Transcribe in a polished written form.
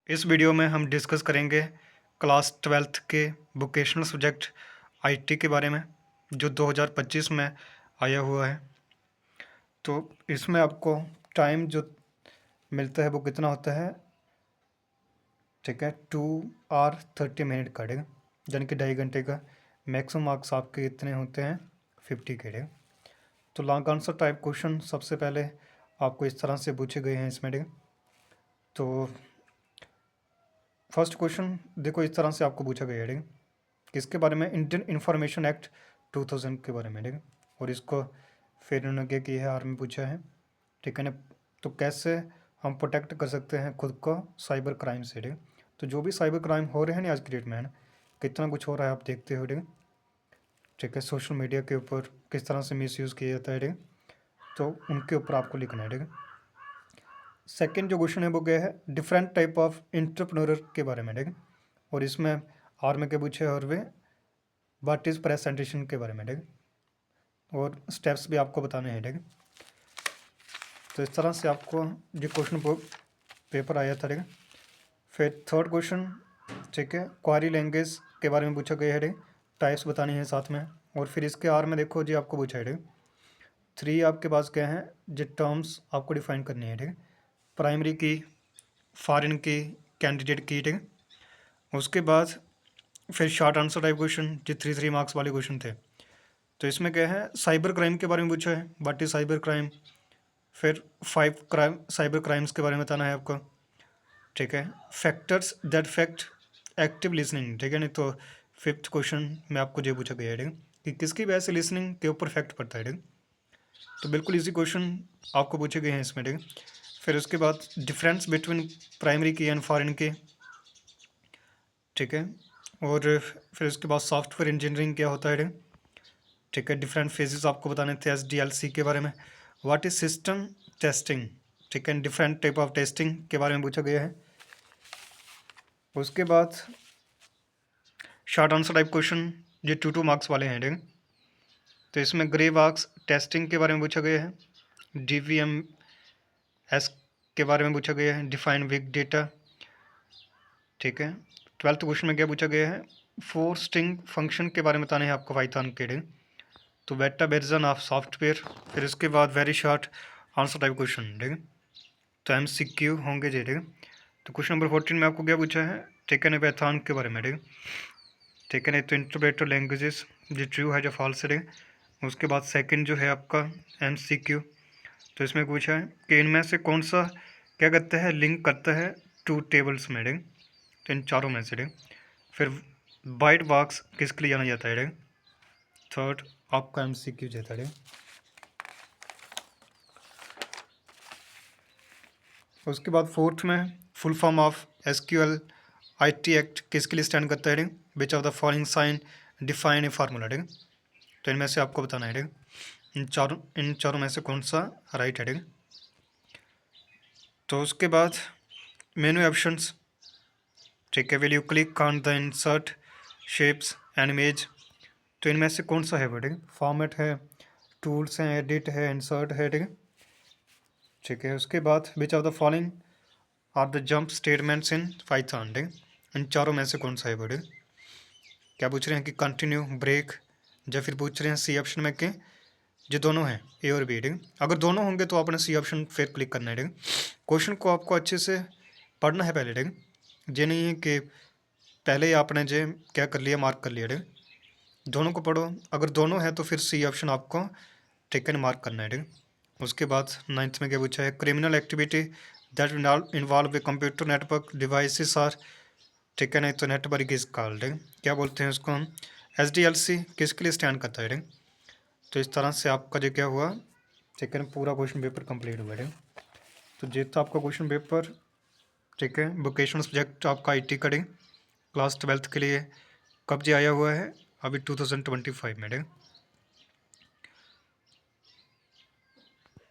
इस वीडियो में हम डिस्कस करेंगे क्लास 12th के वोकेशनल सब्जेक्ट आईटी के बारे में जो 2025 में आया हुआ है। तो इसमें आपको टाइम जो मिलता है वो कितना होता है, ठीक है, 2 hour 30 minute काटेगा, यानी कि 2.5 घंटे का। मैक्सिमम मार्क्स आपके इतने होते हैं 50 के। तो लॉन्ग आंसर टाइप क्वेश्चन सबसे पहले आपको इस तरह से पूछे गए हैं इसमें। तो फर्स्ट क्वेश्चन देखो इस तरह से आपको पूछा गया है, किसके बारे में, इंडियन इंफॉर्मेशन एक्ट 2000 के बारे में, ठीक है। और इसको फिर उन्होंने क्या किया है, आर्मी पूछा है, ठीक है ना। तो कैसे हम प्रोटेक्ट कर सकते हैं खुद को साइबर क्राइम से, ठीक है। तो जो भी साइबर क्राइम हो रहे हैं ना आज की डेट में, है ना, कितना कुछ हो रहा है आप देखते हो, ठीक है। ठीक है, सोशल मीडिया के ऊपर किस तरह से मिसयूज़ किया जाता है, ठीक है। तो उनके ऊपर आपको लिखना है, ठीक है। सेकेंड जो क्वेश्चन है वो क्या है, डिफरेंट टाइप ऑफ एंटरप्रेन्योर के बारे में, ठीक है। और इसमें आर्मी के पूछे और वे व्हाट इज़ प्रेजेंटेशन के बारे में, ठीक है। और स्टेप्स भी आपको बताने हैं, ठीक है। तो इस तरह से आपको जो क्वेश्चन पेपर आया था, ठीक है। फिर थर्ड क्वेश्चन, ठीक है, क्वारी लैंग्वेज के बारे में पूछा गया है, ठीक है। टाइप्स बतानी है साथ में। और फिर इसके आर में देखो जी आपको पूछा है, ठीक है। 3 आपके पास क्या है, जो टर्म्स आपको डिफाइन करनी है, ठीक है। प्राइमरी की, फॉरेन की, कैंडिडेट की, ठीक है। उसके बाद फिर शॉर्ट आंसर टाइप क्वेश्चन जो 3 मार्क्स वाले क्वेश्चन थे। तो इसमें क्या है, साइबर क्राइम के बारे में पूछा है, व्हाट इज साइबर क्राइम। फिर 5 साइबर क्राइम्स के बारे में बताना है आपको, ठीक है। Factors that fact active listening, ठीक है। नहीं तो फिफ्थ क्वेश्चन में आपको जो पूछा गया है, ठीक है, कि किसकी वजह से लिसनिंग के ऊपर फैक्ट पड़ता है, ठीक है। तो बिल्कुल इजी क्वेश्चन आपको पूछे गए हैं इसमें, ठीक है। फिर उसके बाद डिफरेंस बिटवीन प्राइमरी की एंड फॉरेन की, ठीक है। और फिर उसके बाद सॉफ्टवेयर इंजीनियरिंग क्या होता है, ठीक है। डिफरेंट फेजेस आपको बताने थे SDLC के बारे में। व्हाट इज सिस्टम टेस्टिंग, ठीक है। डिफरेंट टाइप ऑफ टेस्टिंग के बारे में पूछा गया है। उसके बाद शॉर्ट आंसर टाइप क्वेश्चन जो 2 मार्क्स वाले हैं, ठीक है। तो इसमें ग्रे बॉक्स टेस्टिंग के बारे में पूछा गया है। DVMS के बारे में पूछा गया है। डिफाइन बिग डेटा, ठीक है। 12th क्वेश्चन में क्या पूछा गया है, 4 स्ट्रिंग फंक्शन के बारे में बताने हैं आपको पाइथन के, ठीक है। तो बेटा वर्जन ऑफ सॉफ्टवेयर। फिर इसके बाद very short answer type question, ठीक है। तो MCQ होंगे जी, ठीक है। तो क्वेश्चन नंबर 14 में आपको क्या पूछा है, ठीक है, पैथॉन के बारे में, ठीक है। ठीक है नहीं तो इंटरप्रेटर लैंग्वेजेस जो ट्रू है जो फॉल्स है, ठीक है। उसके बाद सेकंड जो है आपका MCQ। तो इसमें पूछा है कि इनमें से कौन सा क्या करता है, लिंक करता है 2 टेबल्स में, ठीक है। तो इन चारों में से, ठीक है। फिर वाइट बॉक्स किसके लिए जाना जाता है, ठीक है। थर्ड आपका MCQ जाता है, ठीक है। उसके बाद फोर्थ में full form of SQL IT act किसके लिए स्टैंड करता है, ठीक। Which of the following sign define a formula, ठीक। तो इनमें से आपको बताना है, ठीक। इन चारों में से कौन सा राइट है, ठीक। तो उसके बाद मेनू ऑप्शंस, ठीक है। Will you click on the insert shapes and image. तो इनमें से कौन सा है वो, ठीक। फॉर्मेट है, टूल्स हैं, एडिट है, इंसर्ट है, ठीक है। ठीक है, उसके बाद which of the following are the jump statements in Python, ठीक। इन चारों में से कौन सा है वो, ठीक। क्या पूछ रहे हैं कि कंटिन्यू, ब्रेक, या फिर पूछ रहे हैं सी ऑप्शन में कि जो दोनों हैं A और B, ठीक। अगर दोनों होंगे तो आपने सी ऑप्शन फिर क्लिक करना है, ठीक। क्वेश्चन को आपको अच्छे से पढ़ना है पहले, ठीक। ये नहीं है कि पहले ही आपने जो क्या कर लिया, मार्क कर लिया, ठीक। दोनों को पढ़ो, अगर दोनों हैं तो फिर सी ऑप्शन आपको ठीक है मार्क करना है, ठीक। उसके बाद 9th में क्या पूछा है, criminal activity that involve a computer network devices are, ठीक है, नहीं तो नेटवर्क इज कॉल्ड, क्या बोलते हैं उसको हम, SDLC किसके लिए स्टैंड करता है, ठीक। तो इस तरह से आपका जो क्या हुआ, ठीक है, पूरा क्वेश्चन पेपर कंप्लीट हुआ, ठीक। तो ये था आपका क्वेश्चन पेपर, ठीक है। वोकेशनल सब्जेक्ट आपका IT का, ठीक, क्लास 12th के लिए कब जे आया हुआ है, अभी 2025 में, ठीक।